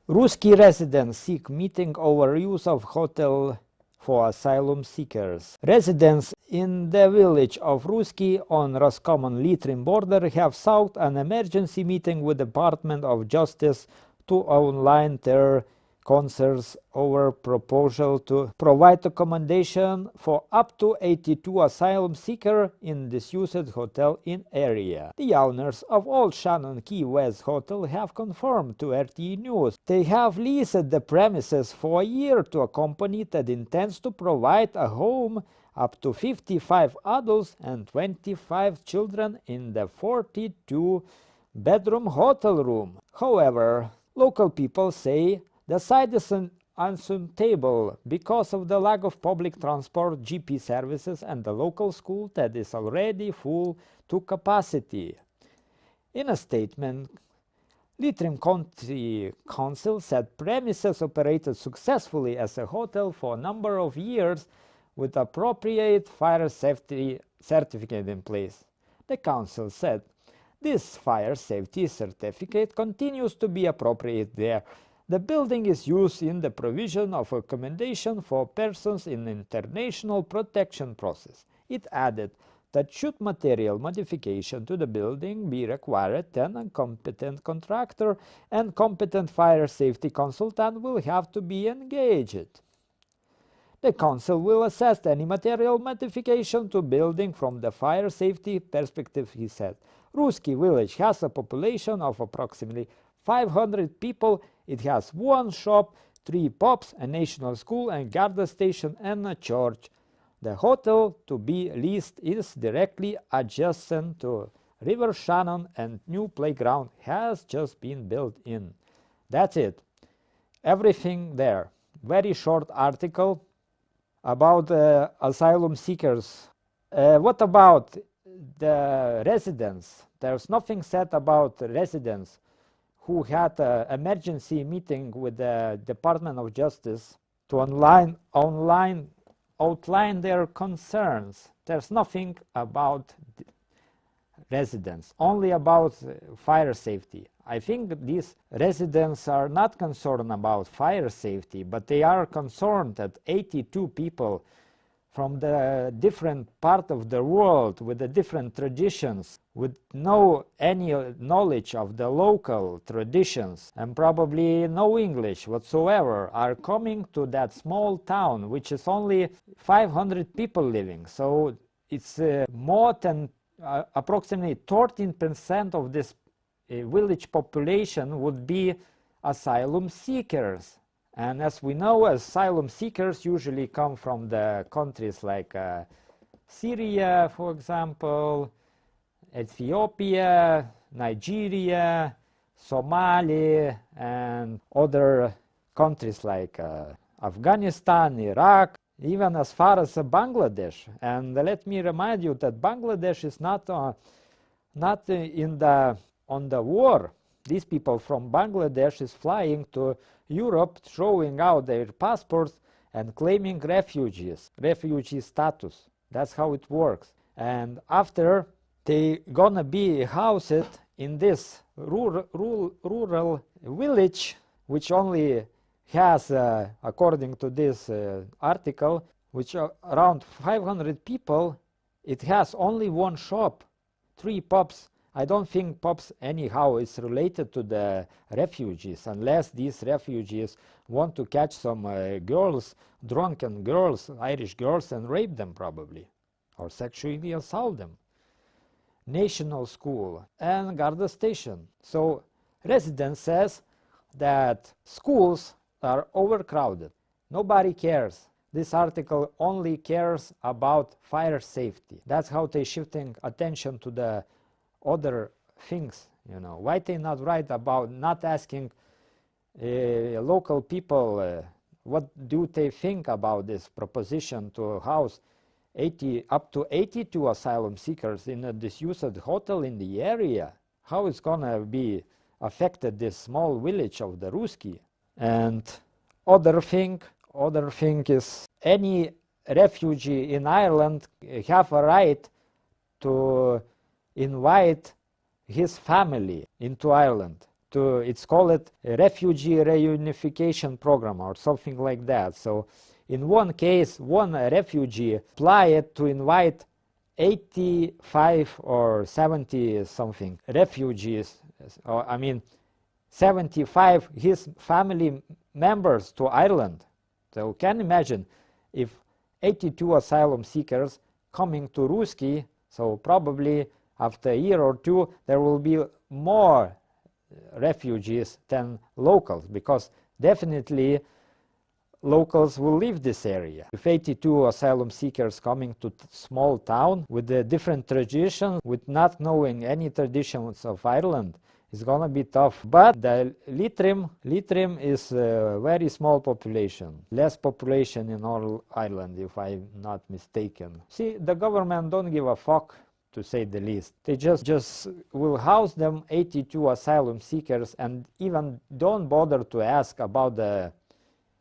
Rooskey residents seek meeting over use of hotel for asylum seekers. Residents in the village of Rooskey on Roscommon-Leitrim border have sought an emergency meeting with the Department of Justice to outline their concerns over proposal to provide accommodation for up to 82 asylum seekers in disused hotel in area. The owners of Old Shannon Key West Hotel have confirmed to RTE News they have leased the premises for a year to a company that intends to provide a home up to 55 adults and 25 children in the 42-bedroom hotel room. However, local people say the site is unsuitable because of the lack of public transport, GP services, and the local school that is already full to capacity. In a statement, Leitrim County Council said premises operated successfully as a hotel for a number of years with appropriate fire safety certificate in place. The council said this fire safety certificate continues to be appropriate there. The building is used in the provision of accommodation for persons in the international protection process. It added that should material modification to the building be required, then a competent contractor and competent fire safety consultant will have to be engaged. The council will assess any material modification to building from the fire safety perspective, he said. Rooskey village has a population of approximately 500 people. It has one shop, 3 pubs, a national school and guard station and a church. The hotel to be leased is directly adjacent to River Shannon and new playground has just been built in. That's it. Everything there. Very short article about asylum seekers. What about the residents? There's nothing said about residents who had an emergency meeting with the Department of Justice to outline their concerns. There's nothing about residents, only about fire safety. I think these residents are not concerned about fire safety, but they are concerned that 82 people from the different part of the world with the different traditions, with no any knowledge of the local traditions and probably no English whatsoever, are coming to that small town which is only 500 people living. So it's more than approximately 13% of this village population would be asylum seekers. And as we know, asylum seekers usually come from the countries like Syria, for example, Ethiopia, Nigeria, Somalia, and other countries like Afghanistan, Iraq, even as far as Bangladesh. And let me remind you that Bangladesh is not on the war. These people from Bangladesh is flying to Europe, throwing out their passports and claiming refugee status. That's how it works. And after they gonna be housed in this rural village, which only has, according to this article, which are around 500 people, it has only one shop, 3 pubs. I don't think pubs anyhow is related to the refugees, unless these refugees want to catch some girls, drunken girls, Irish girls, and rape them probably, or sexually assault them. National school and guard station. So resident says that schools are overcrowded. Nobody cares. This article only cares about fire safety. That's how they're shifting attention to the other things, you know. Why they not write about not asking local people what do they think about this proposition to house up to 82 asylum seekers in a disused hotel in the area? How it's gonna be affected this small village of the Rooskey? And other thing is any refugee in Ireland have a right to invite his family into Ireland, to, it's called a refugee reunification program or something like that. So in one case, one refugee applied to invite 85 or 70 something refugees, I mean 75 his family members to Ireland. So can imagine if 82 asylum seekers coming to Rooskey, so probably after a year or two there will be more refugees than locals, because definitely locals will leave this area. If 82 asylum seekers coming to small town with a different tradition, with not knowing any traditions of Ireland, it's gonna be tough. But the Leitrim is a very small population, less population in all Ireland, if I'm not mistaken. See, the government don't give a fuck, to say the least. They just will house them 82 asylum seekers and even don't bother to ask about the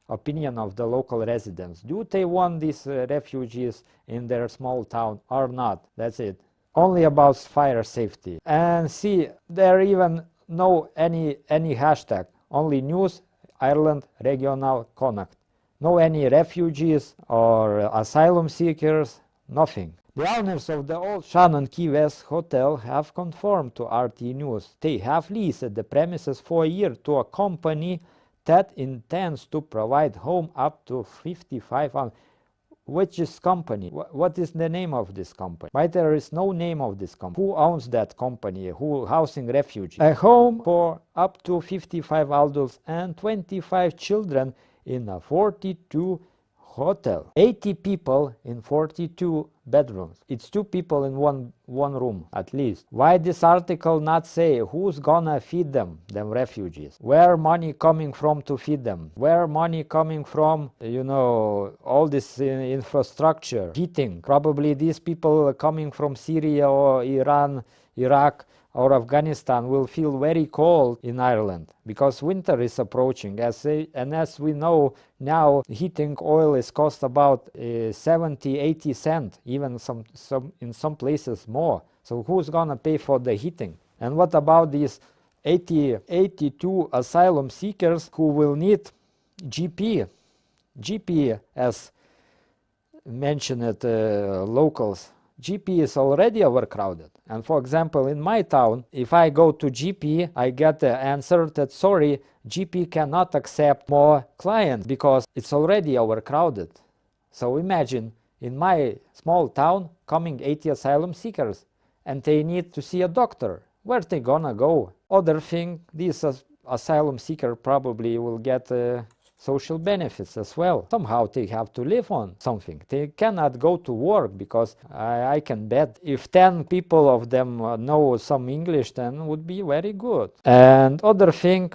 opinion of the local residents. Do they want these refugees in their small town or not? That's it. Only about fire safety. And see, there even no any hashtag, only news, Ireland regional connect. No any refugees or asylum seekers, nothing. The owners of the old Shannon Key West Hotel have confirmed to RT News they have leased the premises for a year to a company that intends to provide home up to 55. Which is company? What is the name of this company? Why there is no name of this company? Who owns that company? Who housing refugees? A home for up to 55 adults and 25 children in a 42 hotel. 80 people in 42 bedrooms. It's 2 people in one room at least. Why this article not say who's gonna feed them refugees? Where money coming from to feed them? Where money coming from, you know, all this infrastructure, heating? Probably these people coming from Syria or Iran, Iraq or Afghanistan will feel very cold in Ireland because winter is approaching. And as we know now, heating oil is cost about 70-80 cents, even in some places more. So who's gonna pay for the heating? And what about these 82 asylum seekers who will need GP? GP, as mentioned locals, GP is already overcrowded. And for example, in my town, if I go to GP, I get the answer that sorry, GP cannot accept more clients because it's already overcrowded. So imagine in my small town coming 80 asylum seekers and they need to see a doctor. Where they gonna go? Other thing, these asylum seeker probably will get social benefits as well. Somehow they have to live on something. They cannot go to work because I can bet if 10 people of them know some English, then would be very good. And other thing,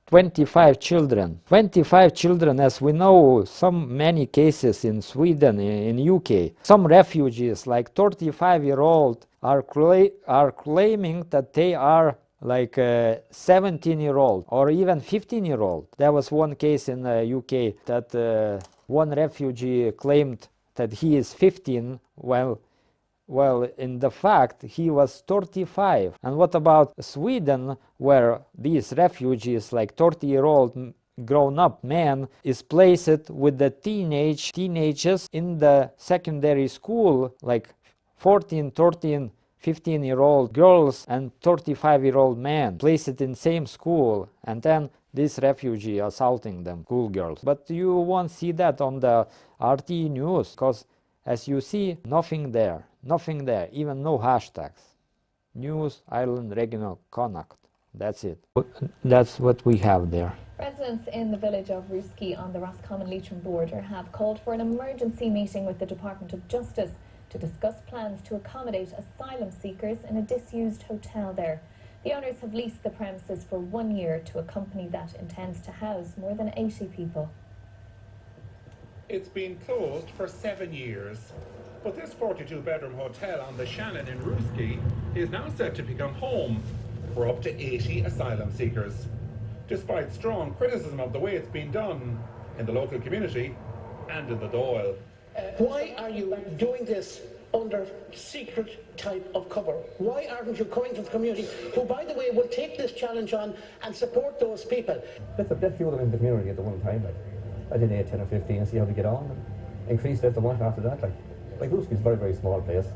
25 children. 25 children, as we know, many cases in Sweden, in UK. Some refugees, like 35-year-old, are claiming that they are like a 17-year-old or even 15-year-old. There was one case in the UK that one refugee claimed that he is 15, well, in the fact he was 35. And what about Sweden, where these refugees, like 30-year-old grown-up man, is placed with the teenagers in the secondary school, like 14, 13, 15-year-old girls and 35-year-old man placed in same school, and then this refugee assaulting them, schoolgirls. But you won't see that on the RT news because, as you see, nothing there, even no hashtags. News, Ireland, regional connect. That's it. That's what we have there. Residents in the village of Rooskey on the Roscommon-Leitrim border have called for an emergency meeting with the Department of Justice to discuss plans to accommodate asylum seekers in a disused hotel there. The owners have leased the premises for 1 year to a company that intends to house more than 80 people. It's been closed for 7 years, but this 42-bedroom hotel on the Shannon in Rooskey is now set to become home for up to 80 asylum seekers, despite strong criticism of the way it's been done in the local community and in the Dáil. Why are you doing this under secret type of cover? Why aren't you coming to the community, who, by the way, will take this challenge on and support those people? Let's few of them in the community at the one time, like, I did 8, 10 or 15 and see how they get on, and increase it if they want after that. Like Rooskey's a very, very small place.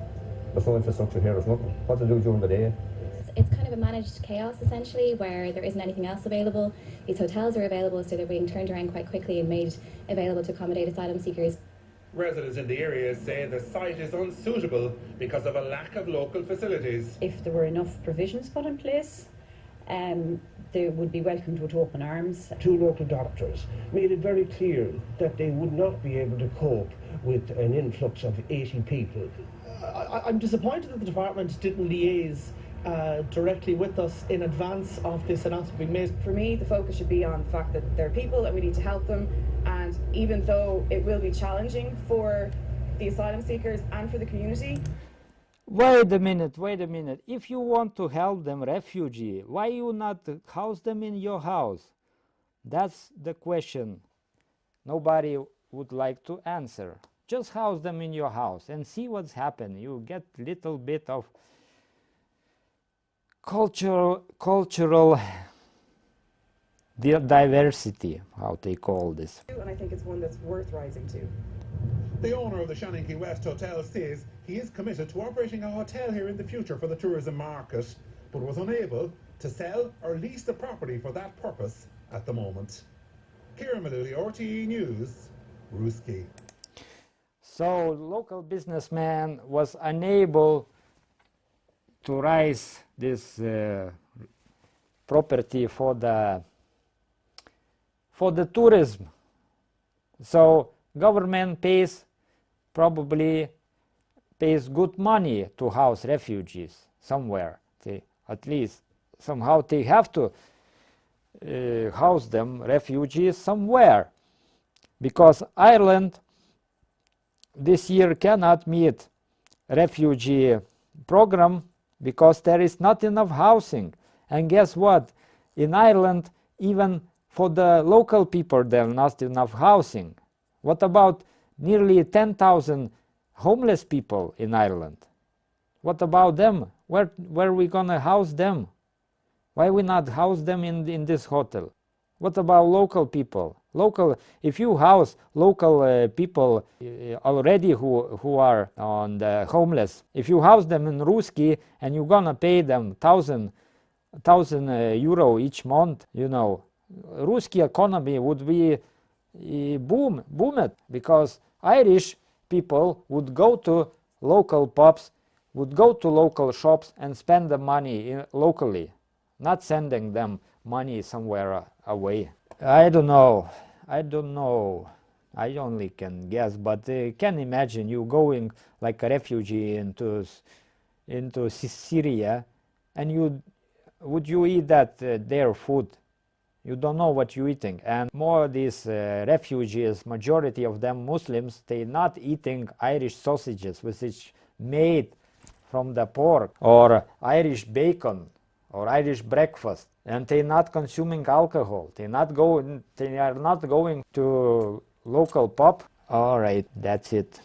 There's no infrastructure here, there's nothing. What to do during the day? It's kind of a managed chaos, essentially, where there isn't anything else available. These hotels are available, so they're being turned around quite quickly and made available to accommodate asylum seekers. Residents in the area say the site is unsuitable because of a lack of local facilities. If there were enough provisions put in place, they would be welcomed with open arms. 2 local doctors made it very clear that they would not be able to cope with an influx of 80 people. I'm disappointed that the department didn't liaise directly with us in advance of this announcement being made. For me, the focus should be on the fact that there are people that we need to help them, and even though it will be challenging for the asylum seekers and for the community. Wait a minute. If you want to help them, refugee, why you not house them in your house? That's the question nobody would like to answer. Just house them in your house and see what's happened. You get little bit of cultural diversity, how they call this. And I think it's one that's worth rising to. The owner of the Shannon Key West Hotel says he is committed to operating a hotel here in the future for the tourism market, but was unable to sell or lease the property for that purpose at the moment. Kieran Malooly, RTE News, Rooskey. So local businessman was unable to raise this property for the tourism. So government probably pays good money to house refugees somewhere. At least somehow they have to house them, refugees, somewhere, because Ireland this year cannot meet refugee program because there is not enough housing. And guess what? In Ireland, even for the local people, there is not enough housing. What about nearly 10,000 homeless people in Ireland? What about them? Where are we going to house them? Why we not house them in this hotel? What about local people? If you house local people already who are on the homeless, if you house them in Rooskey and you're gonna pay them 1,000 euro each month, you know, Rooskey economy would be boomed, because Irish people would go to local pubs, would go to local shops and spend the money locally, not sending them money somewhere away. I don't know. I only can guess, but can imagine you going like a refugee into Syria, and would you eat their food? You don't know what you're eating. And more these refugees, majority of them Muslims, they not eating Irish sausages, which is made from the pork, or Irish bacon, or Irish breakfast. And they're not consuming alcohol. They are not going to local pub. All right, that's it.